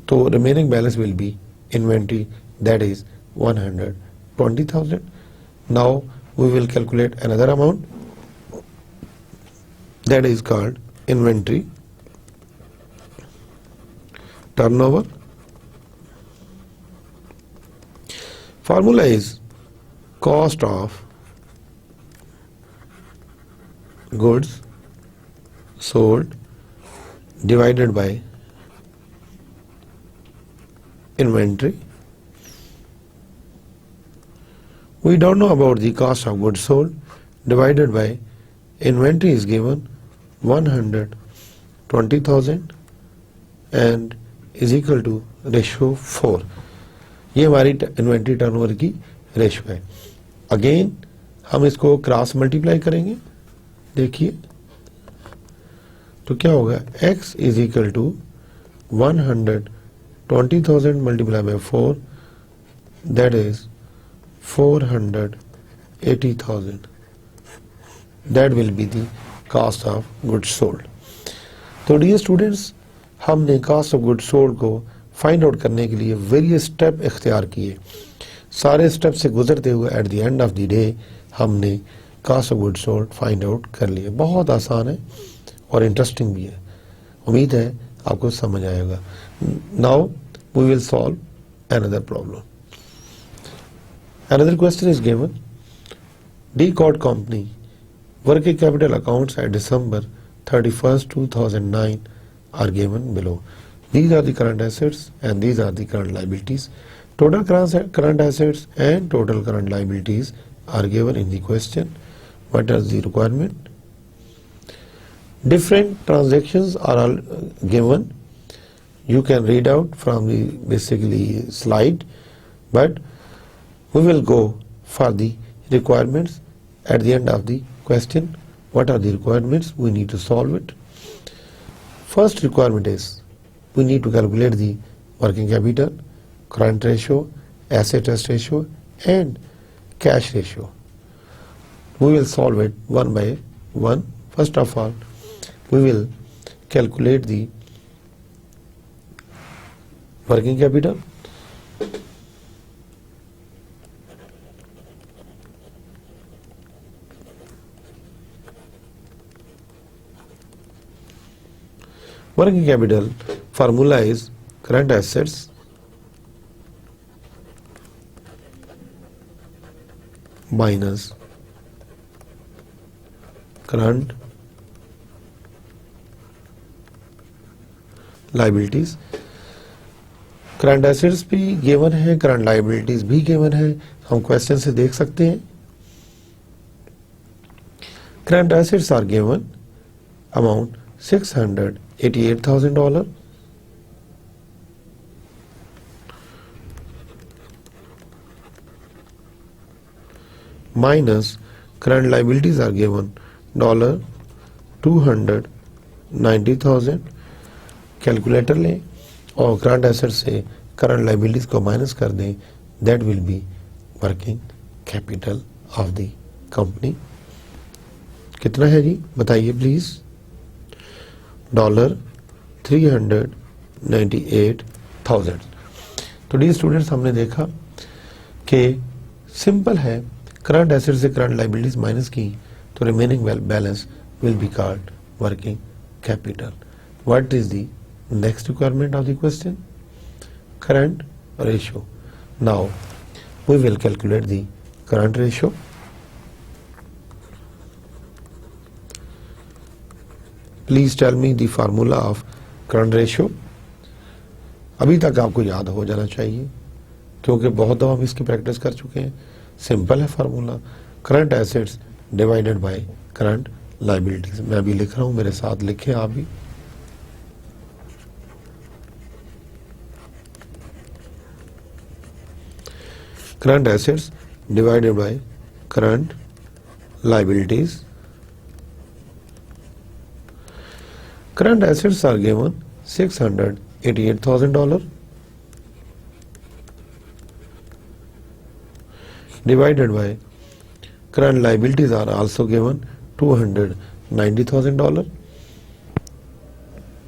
तो remaining balance will be inventory, that is 120,000. Now we will calculate another amount, that is called inventory turnover. Formula is cost of goods sold divided by inventory. We don't know about the cost of goods sold divided by inventory is given 120,000 and is equal to ratio 4. ये हमारी inventory turnover की ratio है. Again हम इसको cross multiply करेंगे. देखिए तो क्या होगा, x is equal to 120,000 multiply by 4, that is 480,000. That will be the cost of goods sold. तो डियर स्टूडेंट्स, हमने कॉस्ट ऑफ गुड्स सोल्ड को फाइंड आउट करने के लिए वेरियस स्टेप इख्तियार किए. सारे स्टेप से गुजरते हुए at the end of the day हमने cost of goods sold find out कर लिए. बहुत आसान है और इंटरेस्टिंग भी है. उम्मीद है आपको समझ आएगा. Now we will solve another problem. Another question is given. D cord company working capital accounts at December 31st, 2009 are given below. These are the current assets and these are the current liabilities. Total current assets and total current liabilities are given in the question. What is the requirement? Different transactions are all given. You can read out from the basically slide, but we will go for the requirements at the end of the question. What are the requirements? We need to solve it. First requirement is we need to calculate the working capital, current ratio, asset test ratio and cash ratio. We will solve it one by one. First of all, we will calculate the working capital. Working capital formula is current assets minus current liabilities. Current assets भी given है, current liabilities भी given है. हम question से देख सकते हैं. Current assets are given amount $688,000 minus current liabilities are given $290,000. Calculator लें और करंट एसेट से करंट लाइबिलिटीज को माइनस कर दें. That will be working capital of the company. कितना है जी बताइए प्लीज. $398,000. तो डी स्टूडेंट्स, हमने देखा कि सिंपल है. करंट एसेट से करंट लाइबिलिटीज माइनस की तो remaining balance will be called working capital. What is the next requirement of the question? Current ratio. Now we will calculate the current ratio. Please tell me the formula of current ratio. अभी तक आपको याद हो जाना चाहिए क्योंकि बहुत दफा हम इसकी प्रैक्टिस कर चुके हैं. सिंपल है formula, current assets divided by current liabilities. मैं अभी लिख रहा हूं, मेरे साथ लिखे आप भी. current assets divided by current liabilities. Current assets are given $688,000 divided by current liabilities are also given $290,000.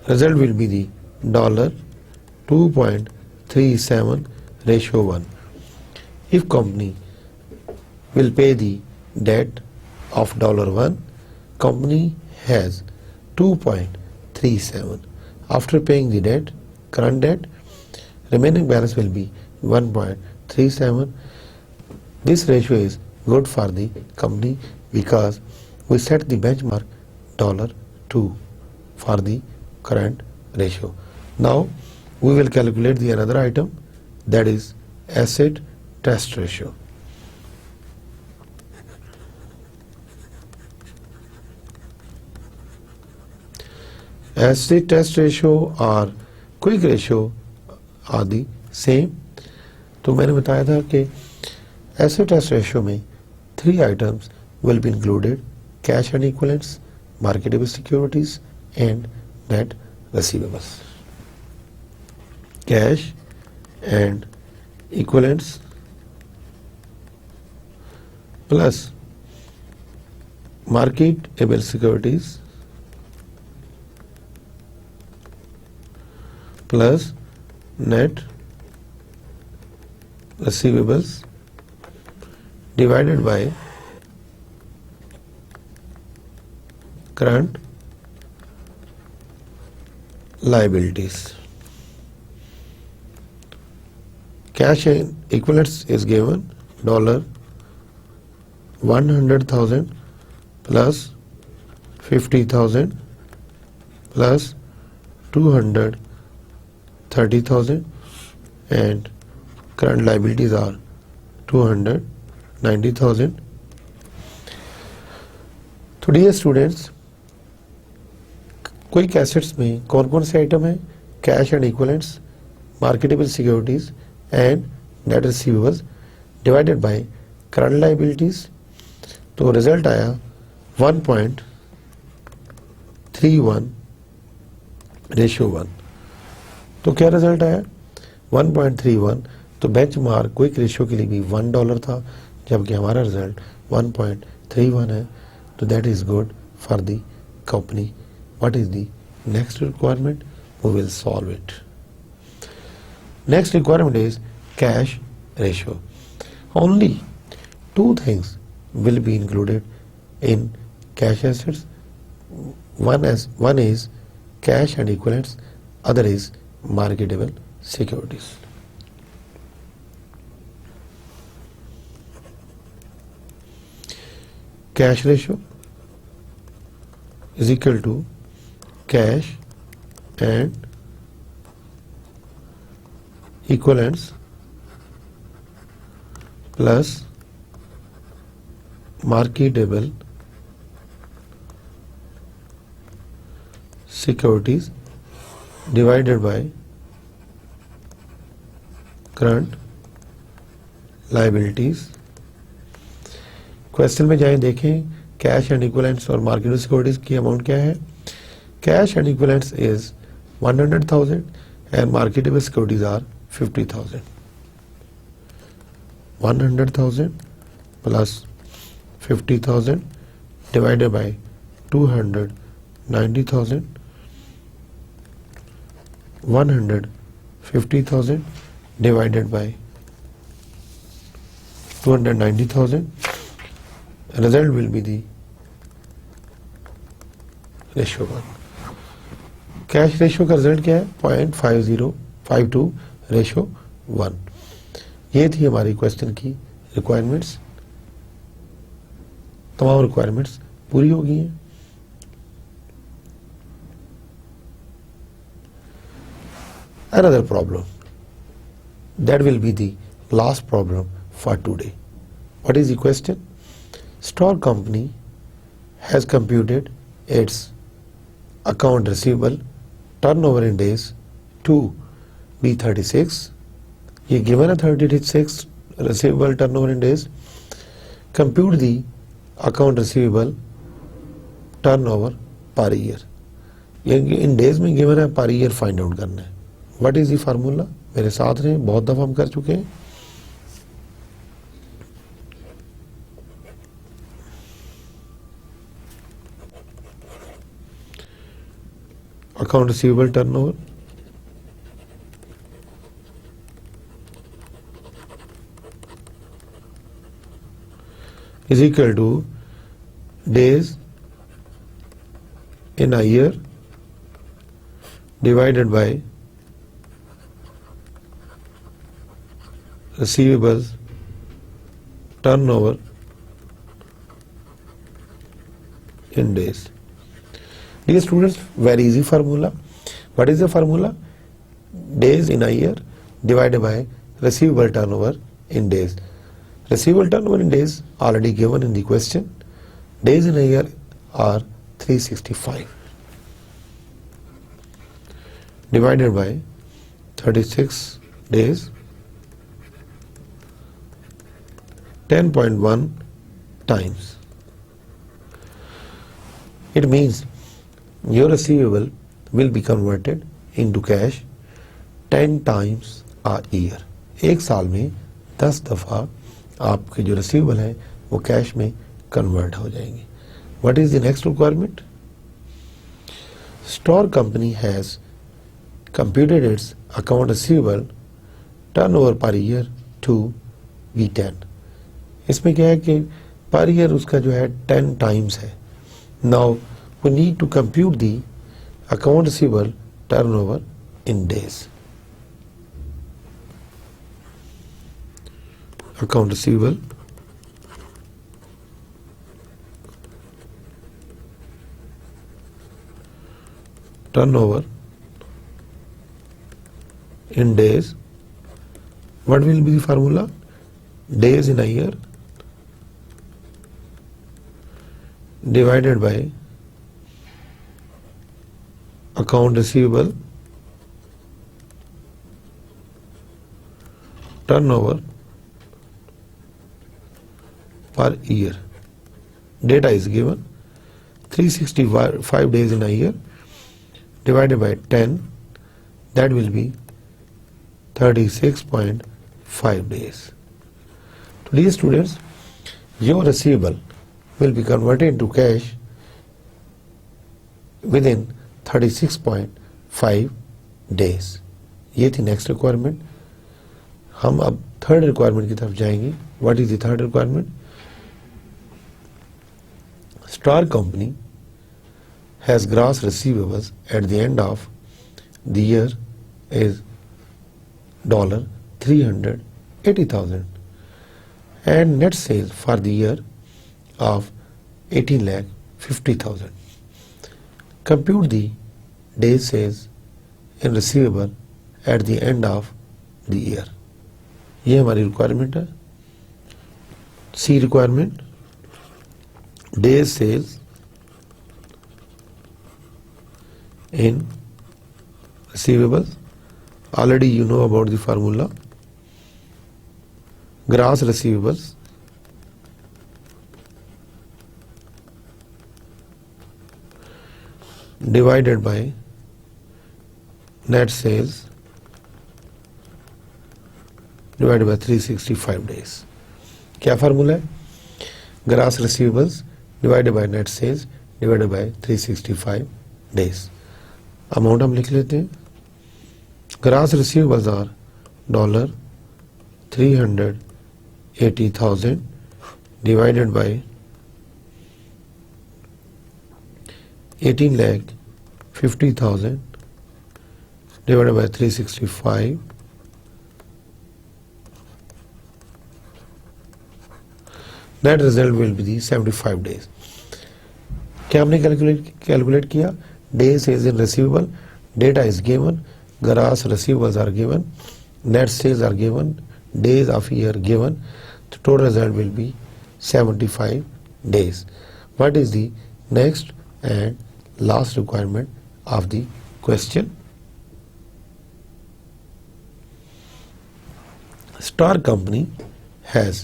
Result will be the $2.37:1. If company will pay the debt of $1, company has 2.37. After paying the debt, current debt, remaining balance will be 1.37. This ratio is good for the company because we set the benchmark $2 for the current ratio. Now we will calculate the another item, that is asset test ratio. Asset test ratio और quick ratio are the same. तो मैंने बताया था कि asset test ratio में 3 items will be included: cash and equivalents, marketable securities and net receivables. Cash and equivalents plus marketable securities plus net receivables divided by current liabilities. Cash and equivalents is given $100,000 plus 50,000 plus 230,000 and current liabilities are 290,000. तो dear students, quick assets में कौन कौन से item है? Cash and equivalents, marketable securities and net receivables divided by current liabilities. तो result आया 1.31:1. तो क्या रिजल्ट आया? 1.31. तो बेंचमार्क क्विक रेशियो के लिए भी $1 था, जबकि हमारा रिजल्ट 1.31 है. तो that is good for the company. What is the next requirement? We will solve it. Next requirement is cash ratio. Only 2 things will be included in cash assets. One is cash and equivalents, other is marketable securities. Cash ratio is equal to cash and equivalents plus marketable securities divided by current liabilities. Question में जाएं, देखें cash and equivalents और marketable securities की amount क्या है. Cash and equivalents is 100,000 and marketable securities are 50,000. 100,000 plus 50,000 divided by 290,000. 150,000 divided by 290,000. Result will be the ratio 1. Cash ratio का result क्या है? 0.5052:1. ये थी हमारी क्वेश्चन की रिक्वायरमेंट्स. तमाम रिक्वायरमेंट्स पूरी हो गई हैं. Another problem, that will be the last problem for today. What is the question? Stock company has computed its account receivable turnover in days to be 36. ये given है 36 receivable turnover in days. Compute the account receivable turnover per year. In days में given है, per year find out करना है. What is the formula? मेरे साथ रहे, बहुत दफा हम कर चुके हैं. Account receivable turnover is equal to days in a year divided by receivables turnover in days. Dear students, very easy formula. What is the formula? Days in a year divided by receivable turnover in days. Receivable turnover in days already given in the question. Days in a year are 365 divided by 36 days, 10.1 times. It means your receivable will be converted into cash 10 times a year. एक साल में 10 दफा आपके जो receivable है वो cash में convert हो जाएंगे. What is the next requirement? Store company has computed its account receivable turnover per year to be 10. इसमें क्या है कि पर ईयर उसका जो है 10 टाइम्स है. Now we need to compute the account receivable turnover in days. Account receivable turnover in days. What will be the formula? Days in a year divided by account receivable turnover per year. Data is given 365 days in a year divided by 10, that will be 36.5 days. To these students, your receivable will be converted into cash within 36.5 days. ये थी next requirement. हम अब third requirement की तरफ जाएंगे. What is the third requirement? Star company has gross receivables at the end of the year is $380,000 and net sales for the year of 18,50,000. Compute the day sales in receivable at the end of the year. ये हमारी requirement है. सी requirement, days sales in receivables. Already you know about the formula. Gross receivables divided by net sales divided by 365 days. क्या formula है? Gross receivables divided by net sales divided by 365 days. Amount हम लिख लेते हैं. Gross receivables are $380,000 divided by 18,50,000 divided by 365. That result will be the 75 days. क्या हमने calculate किया? Days sales in receivable, data is given, gross receivables are given, net sales are given, days of year given. The total result will be 75 days. What is the next and last requirement of the question? Star company has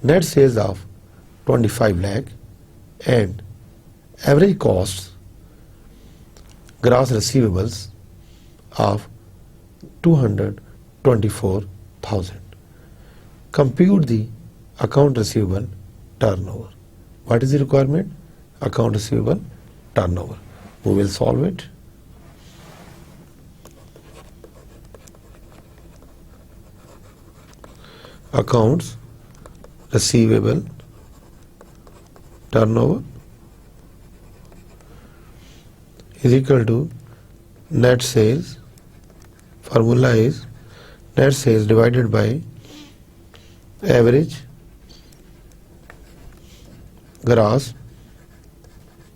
net sales of 25 lakh and average costs gross receivables of 224,000. Compute the account receivable turnover. What is the requirement? Account receivable turnover. We will solve it. Accounts receivable turnover is equal to net sales. Formula is net sales divided by average gross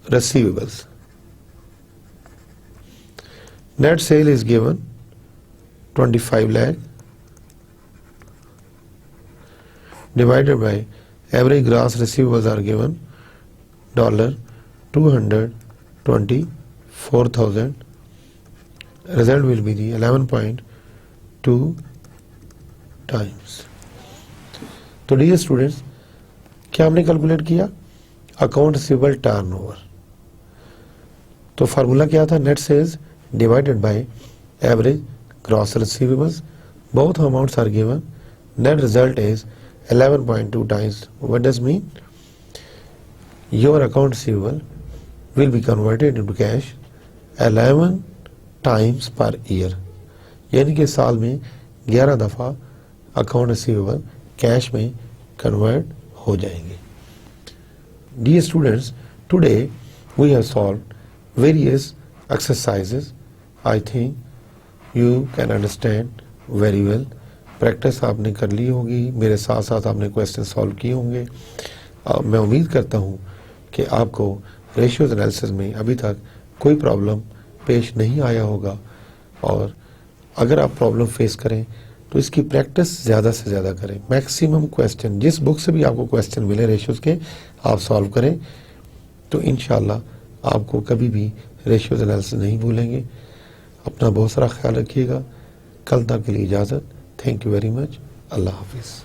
receivables. Net sale is given 25 lakh divided by average gross receivables are given $224,000. Result will be the 11.2 times. तो dear students, क्या हमने calculate किया? Account receivable turnover. तो formula क्या था? Net sales divided by average gross receivables. Both amounts are given. Net result is 11.2 times. What does mean? Your account receivable will be converted into cash 11 times per year. यानी कि साल में 11 दफा account receivable cash में convert हो जाएंगे. Dear students, today we have solved various exercises. I think you can understand very well. Practice आपने कर ली होगी, मेरे साथ साथ आपने क्वेश्चन सॉल्व किए होंगे. मैं उम्मीद करता हूँ कि आपको रेशियोज एनालिसिस में अभी तक कोई प्रॉब्लम पेश नहीं आया होगा, और अगर आप प्रॉब्लम फेस करें तो इसकी प्रैक्टिस ज़्यादा से ज़्यादा करें. मैक्सिमम क्वेश्चन जिस बुक से भी आपको क्वेश्चन मिले रेशियोज के, आप सॉल्व करें तो इंशाल्लाह आपको कभी भी रेशियोज एनालिसिस नहीं भूलेंगे. अपना बहुत सारा ख्याल रखिएगा. कल तक के लिए इजाज़त. Thank you very much. Allah Hafiz.